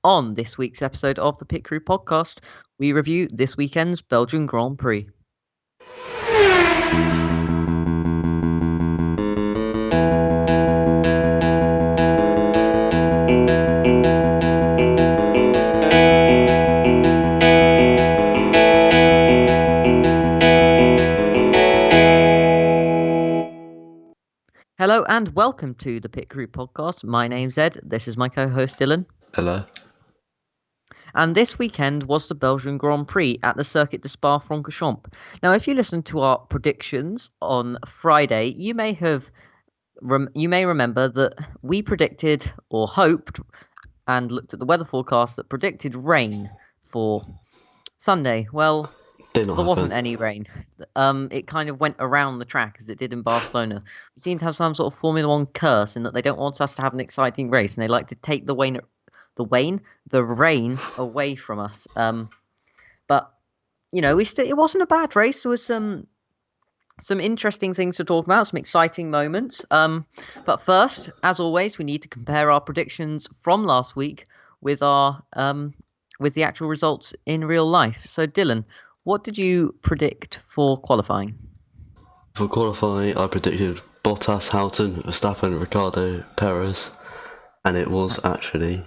On this week's episode of the Pit Crew podcast, we review this weekend's Belgian Grand Prix. Hello and welcome to the Pit Crew podcast. My name's Ed. This is my co-host Dylan. Hello. And this weekend was the Belgian Grand Prix at the Circuit de Spa-Francorchamps. Now, if you listened to our predictions on Friday, you may remember that we predicted or hoped and looked at the weather forecast that predicted rain for Sunday. Well, there wasn't any rain. It kind of went around the track as it did in Barcelona. We seem to have some sort of Formula One curse in that they don't want us to have an exciting race, and they like to take the rain away from us. But you know, it wasn't a bad race. There was some interesting things to talk about, some exciting moments. But first, as always, we need to compare our predictions from last week with our with the actual results in real life. So, Dylan, what did you predict for qualifying? For qualifying, I predicted Bottas, Hamilton, Verstappen, Ricciardo, Perez, and it was actually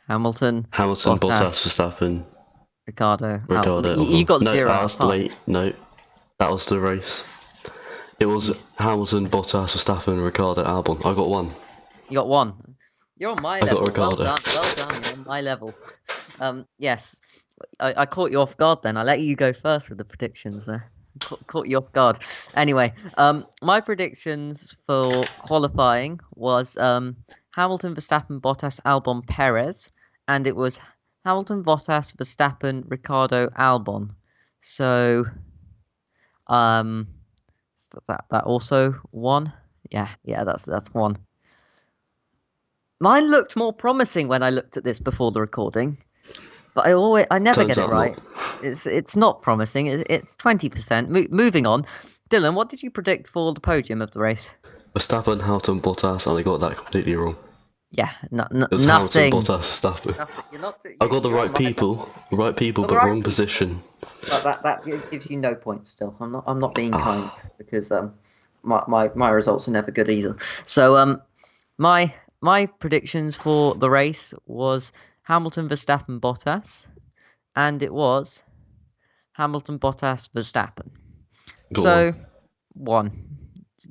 Hamilton, Bottas, Verstappen, Ricciardo. You got no, 0 that out was of 5. Wait, no, that was the race. It was Hamilton, Bottas, Verstappen, Ricciardo, Albon. I got 1. You got 1. You're on my level. I got Ricciardo. Well done. You're on my level. Yes, I caught you off guard then. I let you go first with the predictions there. Caught you off guard. Anyway, my predictions for qualifying was Hamilton, Verstappen, Bottas, Albon, Perez, and it was Hamilton, Bottas, Verstappen, Ricciardo, Albon. So, that also 1. Yeah, that's 1. Mine looked more promising when I looked at this before the recording, but I never get it right. It's not promising. It's 20%. Moving on, Dylan, what did you predict for the podium of the race? Verstappen, Hamilton, Bottas, and I got that completely wrong. Yeah, It was nothing. Hamilton, Bottas, Verstappen. I got the right people, but wrong position. But that gives you no points. Still, I'm not being kind because my results are never good either. So my predictions for the race was Hamilton, Verstappen, Bottas, and it was Hamilton, Bottas, Verstappen. So 1.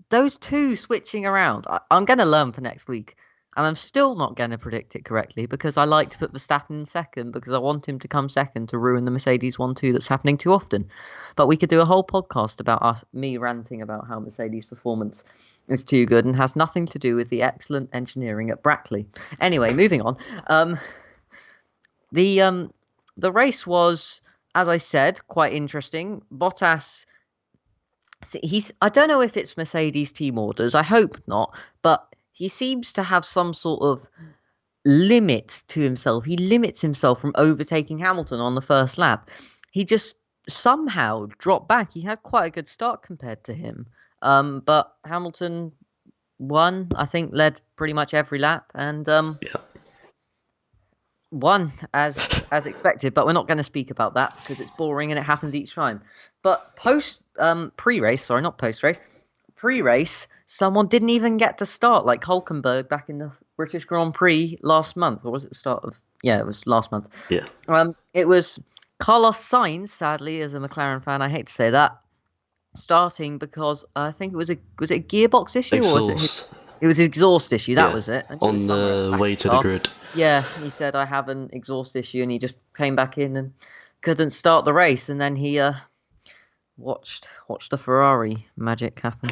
Those two switching around. I'm going to learn for next week, and I'm still not going to predict it correctly because I like to put Verstappen in second because I want him to come second to ruin the Mercedes 1-2 that's happening too often. But we could do a whole podcast about me ranting about how Mercedes' performance is too good and has nothing to do with the excellent engineering at Brackley. Anyway, moving on. The race was, as I said, quite interesting. Bottas, I don't know if it's Mercedes team orders. I hope not, but he seems to have some sort of limit to himself. He limits himself from overtaking Hamilton on the first lap. He just somehow dropped back. He had quite a good start compared to him. But Hamilton won, I think, led pretty much every lap and won as expected. But we're not going to speak about that because it's boring and it happens each time. But pre-race, someone didn't even get to start, like Hulkenberg back in the British Grand Prix last month, or was it the start of? Yeah, it was last month. Yeah. It was Carlos Sainz, sadly, as a McLaren fan, I hate to say that, starting because I think was it a gearbox issue Exhaust. Or was it was his exhaust issue? That was it. On the way to the grid. Yeah, he said I have an exhaust issue, and he just came back in and couldn't start the race, and then he watched the Ferrari magic happen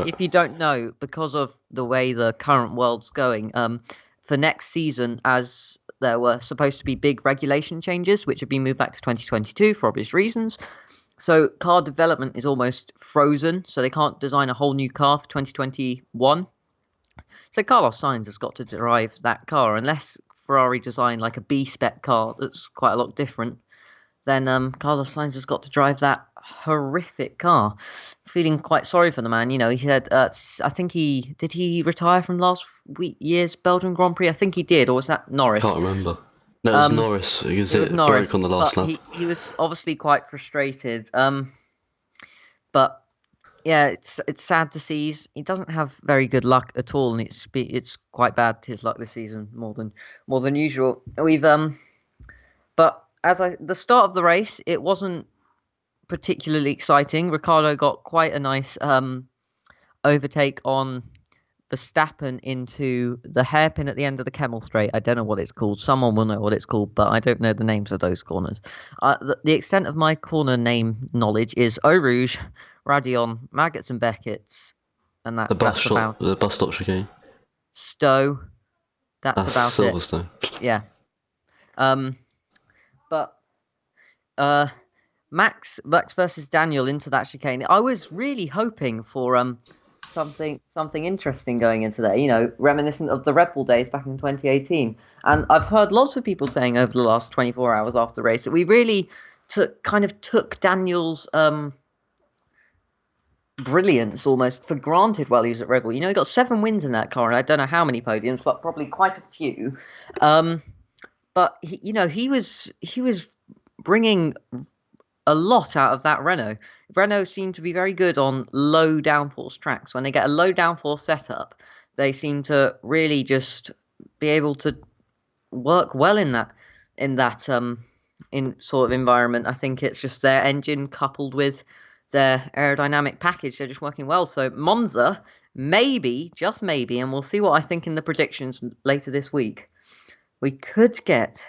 if you don't know, because of the way the current world's going, for next season, as there were supposed to be big regulation changes which have been moved back to 2022 for obvious reasons, so car development is almost frozen, so they can't design a whole new car for 2021. So Carlos Sainz has got to drive that car, unless Ferrari design like a B-spec car that's quite a lot different. Then Carlos Sainz has got to drive that horrific car. Feeling quite sorry for the man. He had. I think he retire from last year's Belgian Grand Prix? I think he did, or was that Norris? Can't remember. No, it was Um, Norris because it was it broke Norris, on the last but lap. he was obviously quite frustrated. But yeah, it's sad to see he doesn't have very good luck at all, and it's quite bad his luck this season more than usual. But the start of the race, it wasn't particularly exciting. Ricardo got quite a nice overtake on Verstappen into the hairpin at the end of the Kemmel Straight. I don't know what it's called. Someone will know what it's called, but I don't know the names of those corners. The extent of my corner name knowledge is Eau Rouge, Radion, Maggots and Beckett's, and that's about The bus stop chicane. Stowe. That's That's about it. Silverstone. Yeah. But Max versus Daniel into that chicane. I was really hoping for something interesting going into there, reminiscent of the Red Bull days back in 2018. And I've heard lots of people saying over the last 24 hours after the race that we really took Daniel's brilliance almost for granted while he was at Red Bull. He got 7 wins in that car, and I don't know how many podiums, but probably quite a few. But he was bringing a lot out of that Renault. Renault seemed to be very good on low downforce tracks. When they get a low downforce setup, they seem to really just be able to work well in that in sort of environment. I think it's just their engine coupled with their aerodynamic package. They're just working well. So Monza, maybe, just maybe, and we'll see what I think in the predictions later this week, we could get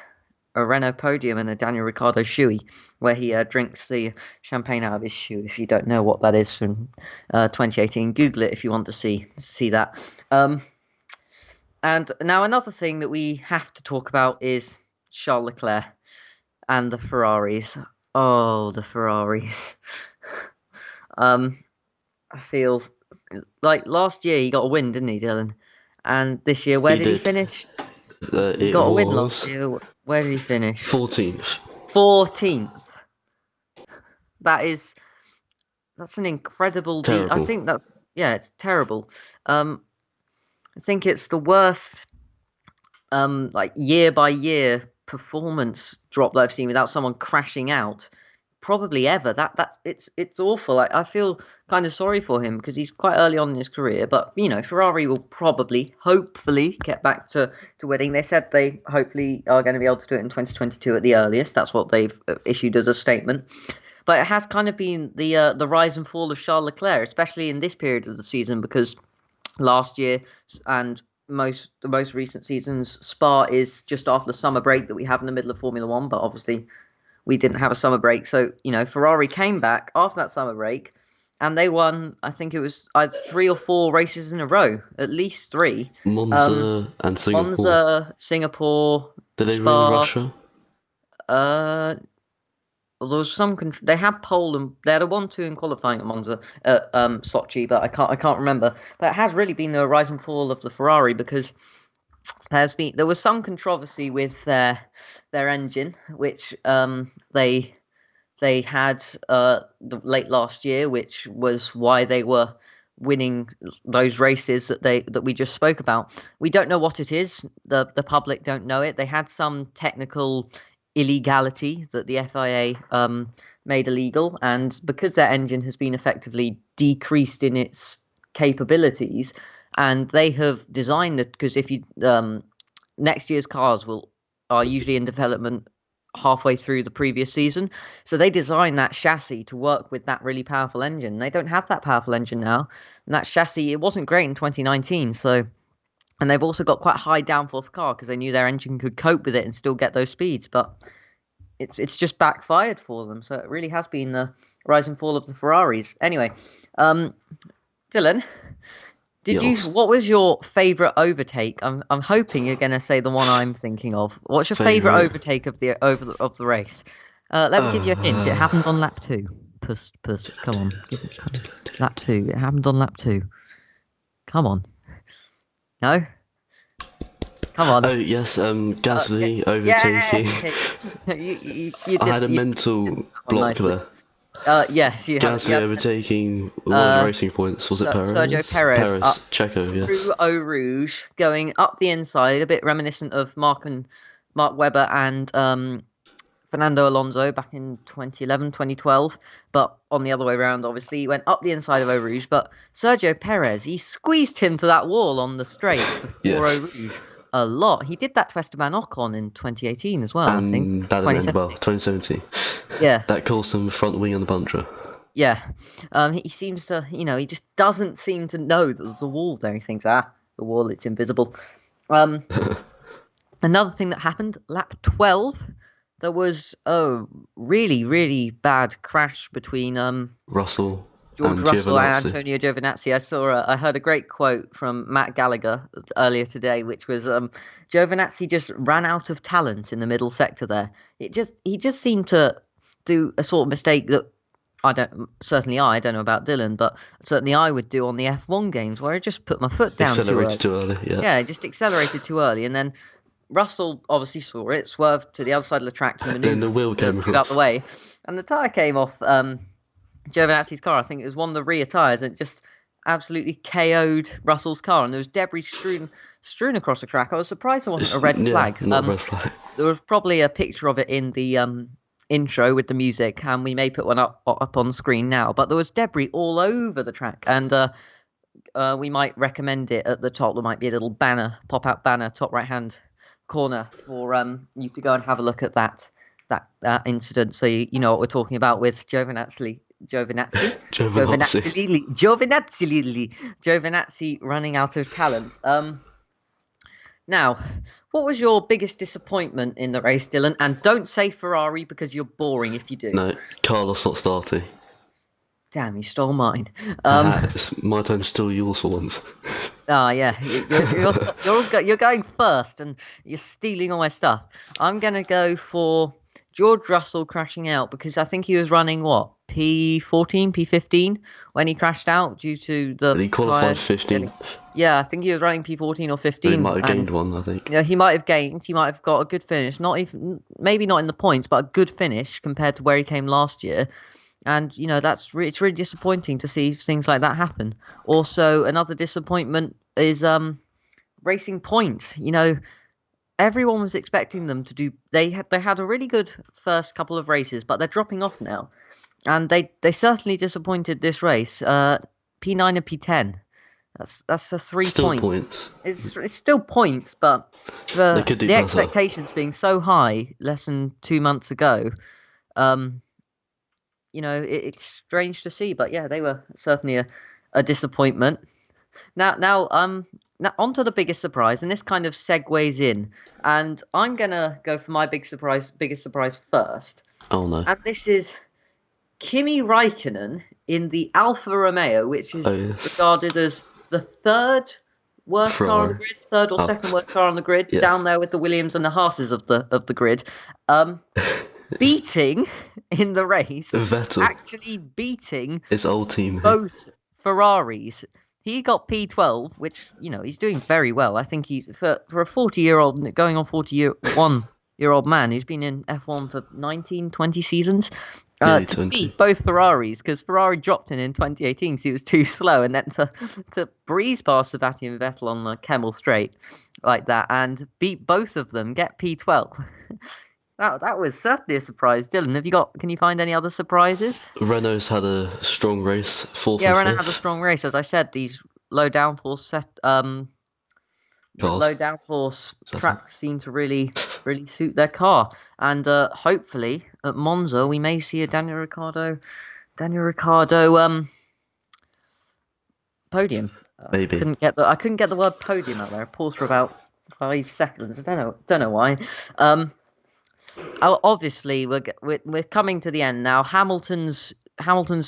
a Renault podium and a Daniel Ricciardo shoey, where he drinks the champagne out of his shoe. If you don't know what that is from 2018, Google it if you want to see that. And now another thing that we have to talk about is Charles Leclerc and the Ferraris. Oh, the Ferraris. I feel like last year he got a win, didn't he, Dylan? And this year, where did he finish? He got a win last year. Where did he finish? 14th. 14th. That's an incredible. I think it's terrible. I think it's the worst, year by year performance drop that I've seen without someone crashing out, probably ever. It's awful. I feel kind of sorry for him because he's quite early on in his career, but Ferrari will hopefully get back to winning. They said they hopefully are going to be able to do it in 2022 at the earliest. That's what they've issued as a statement. But it has kind of been the rise and fall of Charles Leclerc, especially in this period of the season, because last year and the most recent seasons, Spa is just after the summer break that we have in the middle of Formula One, but obviously we didn't have a summer break. So, Ferrari came back after that summer break and they won, I think it was either 3 or 4 races in a row, at least 3. Monza and Singapore. Monza, Singapore, Did they Spa, win Russia? There was some. They had pole and they had a 1-2 in qualifying at Monza, Sochi, but I can't remember. But it has really been the rise and fall of the Ferrari because there was some controversy with their engine, which they had late last year, which was why they were winning those races that we just spoke about. We don't know what it is. The public don't know it. They had some technical illegality that the FIA made illegal, and because their engine has been effectively decreased in its capabilities, and they have designed it because if you next year's cars are usually in development halfway through the previous season, so they designed that chassis to work with that really powerful engine. They don't have that powerful engine now, and that chassis, it wasn't great in 2019, so. And they've also got quite a high downforce car because they knew their engine could cope with it and still get those speeds. But it's just backfired for them. So it really has been the rise and fall of the Ferraris. Anyway, Dylan, what was your favourite overtake? I'm hoping you're going to say the one I'm thinking of. What's your favourite overtake of the race? Let me give you a hint. It happened on lap 2. Puss. Come on. Lap 2. It happened on lap 2. Come on. No? Come on. Oh, yes, Gasly overtaking. You I had a mental block there. Yes, you have. Gasly overtaking one of the racing points. Was it Perez? Sergio Perez up Checo, through yes. Eau Rouge, going up the inside, a bit reminiscent of Mark Webber and Fernando Alonso back in 2011, 2012, but on the other way around, obviously, he went up the inside of Eau Rouge, but Sergio Perez, he squeezed him to that wall on the straight before Yes. Eau Rouge a lot. He did that to Esteban Ocon in 2018 as well, I think. And that didn't end well. 2017. 2017. Yeah. That cost him front wing on the buncher. Yeah. He seems to, he just doesn't seem to know that there's a wall there. He thinks, the wall, it's invisible. Another thing that happened, lap 12, there was a really, really bad crash between Russell George and Russell and Giovinazzi. Antonio Giovinazzi. I heard a great quote from Matt Gallagher earlier today, which was Giovinazzi just ran out of talent in the middle sector there. He just seemed to do a sort of mistake that I don't know about Dylan, but certainly I would do on the F1 games where I just put my foot down Accelerated too early. Yeah, just accelerated too early, and then Russell obviously saw it, swerved to the other side of the track to maneuver. Then the wheel came move out the way, and the tyre came off Giovinazzi's car. I think it was one of the rear tyres, and it just absolutely KO'd Russell's car, and there was debris strewn across the track. I was surprised there wasn't a red flag. Not a red flag. There was probably a picture of it in the intro with the music, and we may put one up on screen now, but there was debris all over the track, and we might recommend it at the top. There might be a little banner, pop-out banner, top right-hand corner for you to go and have a look at that incident, so you know what we're talking about with Giovinazzi running out of talent. Now, what was your biggest disappointment in the race, Dylan? And don't say Ferrari because you're boring if you do. No, Carlos not starting. Damn, you stole mine. It's my turn to steal yours for once. Yeah, you're going first, and you're stealing all my stuff. I'm gonna go for George Russell crashing out because I think he was running P14, P15 when he crashed out due to the. And he qualified 15th. Yeah, I think he was running P14 or 15. He might have gained one, I think. Yeah, he might have gained. He might have got a good finish. Maybe not in the points, but a good finish compared to where he came last year. And it's really disappointing to see things like that happen. Also, another disappointment is Racing Point. Everyone was expecting them to do. They had a really good first couple of races, but they're dropping off now, and they certainly disappointed this race. P9 and P10. That's a 3 still points. It's still points, but the expectations being so high less than 2 months ago. It's strange to see, but yeah, they were certainly a disappointment. Now onto the biggest surprise, and this kind of segues in, and I'm gonna go for my biggest surprise first. Oh no! And this is Kimi Räikkönen in the Alfa Romeo, which is regarded as the third worst car on the grid, third or second worst car on the grid, down there with the Williams and the Haas's of the grid. Beating in the race, Vettel. Actually beating his old team, both Ferraris. He got P12, which he's doing very well. I think he's for a 40-year-old going on 41-year-old man who's been in F1 for 19, 20 seasons. To beat both Ferraris, because Ferrari dropped in 2018 because he was too slow, and then to breeze past Sebastian and Vettel on the Kemmel Straight like that and beat both of them, get P12. That was certainly a surprise. Dylan, can you find any other surprises? Renault's had a strong race, fourth. Yeah, Renault had a strong race. As I said, these low downforce tracks seem to really suit their car. And hopefully at Monza we may see a Daniel Ricciardo podium. Maybe. I couldn't get the word podium out there. I paused for about 5 seconds. I don't know why. Obviously, we're coming to the end now. Hamilton's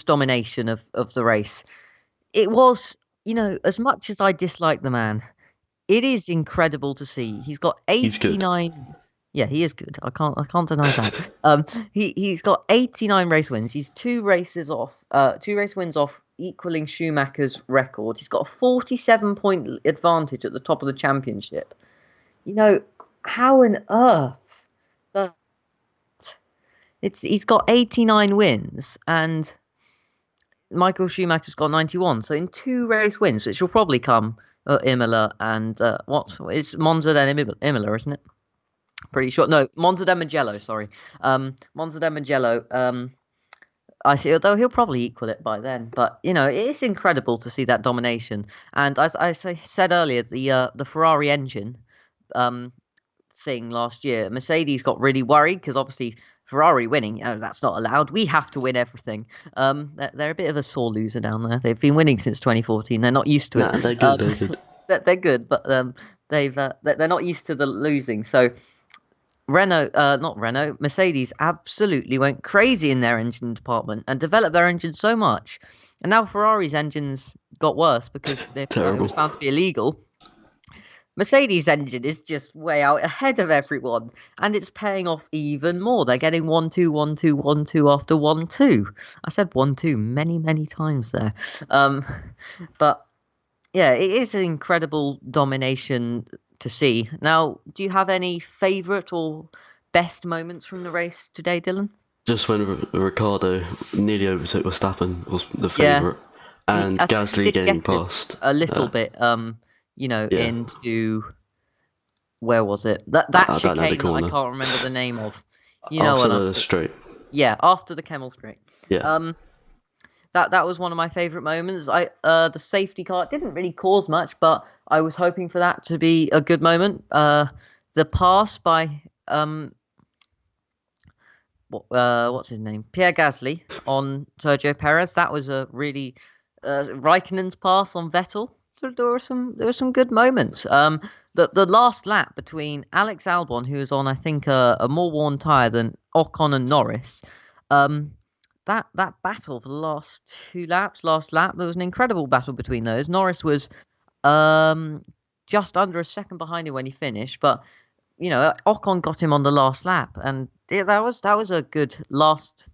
domination of the race. It was, as much as I dislike the man, it is incredible to see. He's got 89. Yeah, he is good. I can't deny that. He's got 89 race wins. He's 2 race wins off equaling Schumacher's record. He's got a 47-point advantage at the top of the championship. How on earth? he's got 89 wins, and Michael Schumacher's got 91. So in 2 race wins, which will probably come Imola and it's Monza then Imola, isn't it? Pretty sure. No, Monza de Mugello. Sorry, Monza de Mugello. I see. Although he'll probably equal it by then, but it's incredible to see that domination. And as I said earlier, the Ferrari engine thing last year, Mercedes got really worried because obviously Ferrari winning, that's not allowed. We have to win everything. They're a bit of a sore loser down there. They've been winning since 2014. They're not used to it. Nah, they're good. They're good. They're good, but they're not used to the losing. So Mercedes absolutely went crazy in their engine department and developed their engine so much. And now Ferrari's engines got worse because it was found to be illegal. Mercedes' engine is just way out ahead of everyone, and it's paying off even more. They're getting 1-2, 1-2, 1-2 after 1-2. I said 1-2 many, many times there. But yeah, it is an incredible domination to see. Now, do you have any favourite or best moments from the race today, Dylan? Just when Ricciardo nearly overtook Verstappen was the favourite, and Gasly getting past a little bit. Into where was it? That chicane that I can't remember the name of. After the straight. Yeah, after the Camel Straight. Yeah. That was one of my favourite moments. The safety car didn't really cause much, but I was hoping for that to be a good moment. The pass by what's his name? Pierre Gasly on Sergio Perez. That was a really Raikkonen's pass on Vettel. So there were some good moments. The last lap between Alex Albon, who was on I think a more worn tyre than Ocon and Norris. That battle for the last 2 laps, there was an incredible battle between those. Norris was just under a second behind him when he finished, but Ocon got him on the last lap, and that was a good last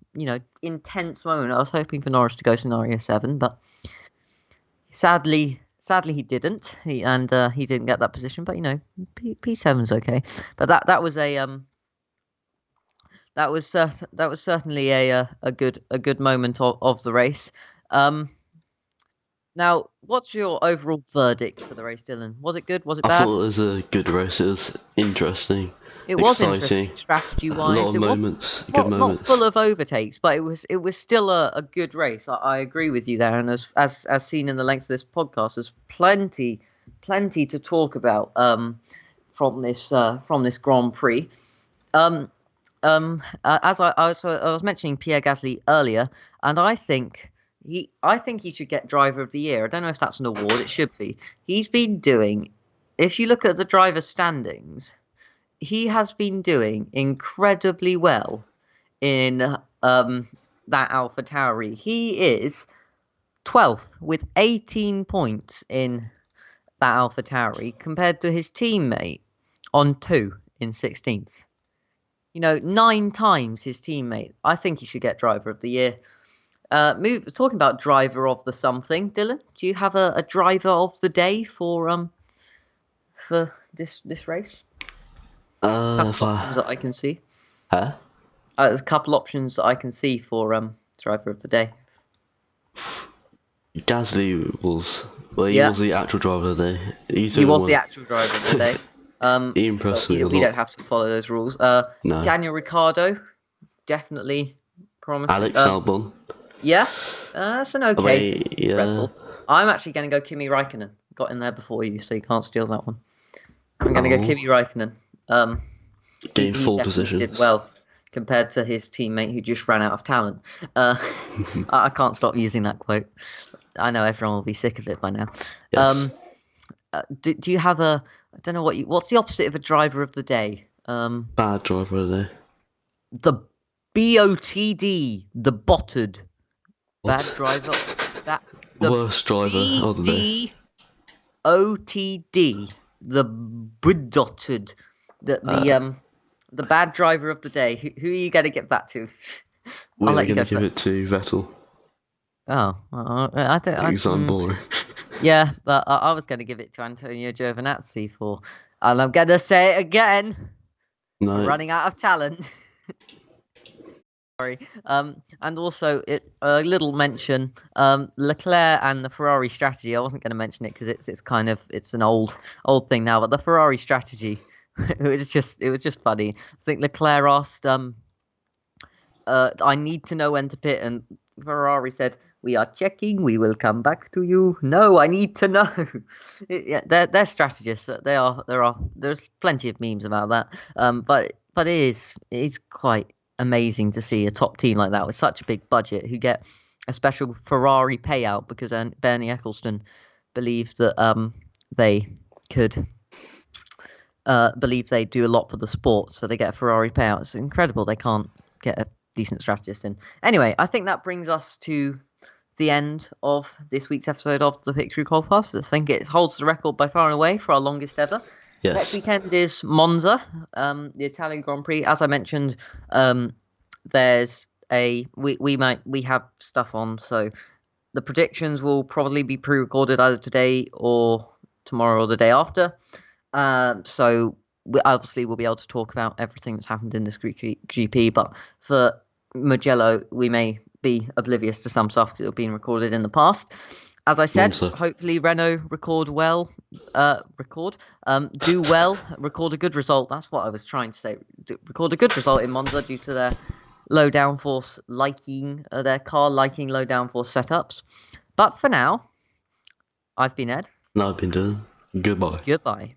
intense moment. I was hoping for Norris to go scenario 7, but sadly he didn't. He didn't get that position, but P7's okay. But that was a that was certainly a good moment of the race. Now, what's your overall verdict for the race, Dylan? Was it good? Was it bad? I thought it was a good race. It was interesting. It was interesting, strategy-wise. A lot of moments, good moments. Not full of overtakes, but it was still a good race. I agree with you there, and as seen in the length of this podcast, there's plenty to talk about from this Grand Prix. As I was mentioning Pierre Gasly earlier, and I think he should get Driver of the Year. I don't know if that's an award. It should be. He's been doing. If you look at the driver standings, he has been doing incredibly well in that AlphaTauri. He is 12th with 18 points in that AlphaTauri compared to his teammate on 2 in 16th. 9 times his teammate. I think he should get Driver of the Year. Talking about driver of the something, Dylan, do you have a driver of the day for this race? Options that I can see. Huh? There's a couple options that I can see for driver of the day. Gasly was was the actual driver of the day. He was the actual driver of the day. He impressed me a lot. We don't have to follow those rules. No. Daniel Ricciardo, definitely promising. Alex Albon. Yeah, that's an okay yeah. Red Bull. I'm actually going to go Kimi Raikkonen. Got in there before you, so you can't steal that one. I'm going to go Kimi Raikkonen. Gained full position. Did well compared to his teammate who just ran out of talent. I can't stop using that quote. I know everyone will be sick of it by now. Yes. Do you have I don't know what's the opposite of a driver of the day? Bad driver of the day. The BOTD, the botted. What? Bad driver. The worst driver of the day. OTD, the budotted, the bad driver of the day. Who are you going to give that to? We're going to give it to Vettel. Oh, I don't. Because I'm boring. Yeah, but I was going to give it to Antonio Giovinazzi and I'm going to say it again. No. Running out of talent. And also a little mention, Leclerc and the Ferrari strategy. I wasn't going to mention it because it's an old thing now, but the Ferrari strategy, it was just funny. I think Leclerc asked, I need to know when to pit, and Ferrari said, "We are checking. We will come back to you." No, I need to know. Yeah, they're strategists. There's plenty of memes about that. But it is quite amazing to see a top team like that with such a big budget who get a special Ferrari payout because Bernie Ecclestone believed that they could believe they do a lot for the sport, so they get a Ferrari payout. It's incredible they can't get a decent strategist in. Anyway, I think that brings us to the end of this week's episode of the Pick Through Qualifast. I think it holds the record by far and away for our longest ever. Yes. Next weekend is Monza, the Italian Grand Prix. As I mentioned, there's we have stuff on, so the predictions will probably be pre-recorded either today or tomorrow or the day after. So obviously we'll be able to talk about everything that's happened in this Greek GP, but for Mugello, we may be oblivious to some stuff because it's been recorded in the past. As I said, hopefully Renault record well, do well, record a good result. That's what I was trying to say. Record a good result in Monza due to their low downforce their car liking low downforce setups. But for now, I've been Ed. No, I've been Dylan. Goodbye. Goodbye.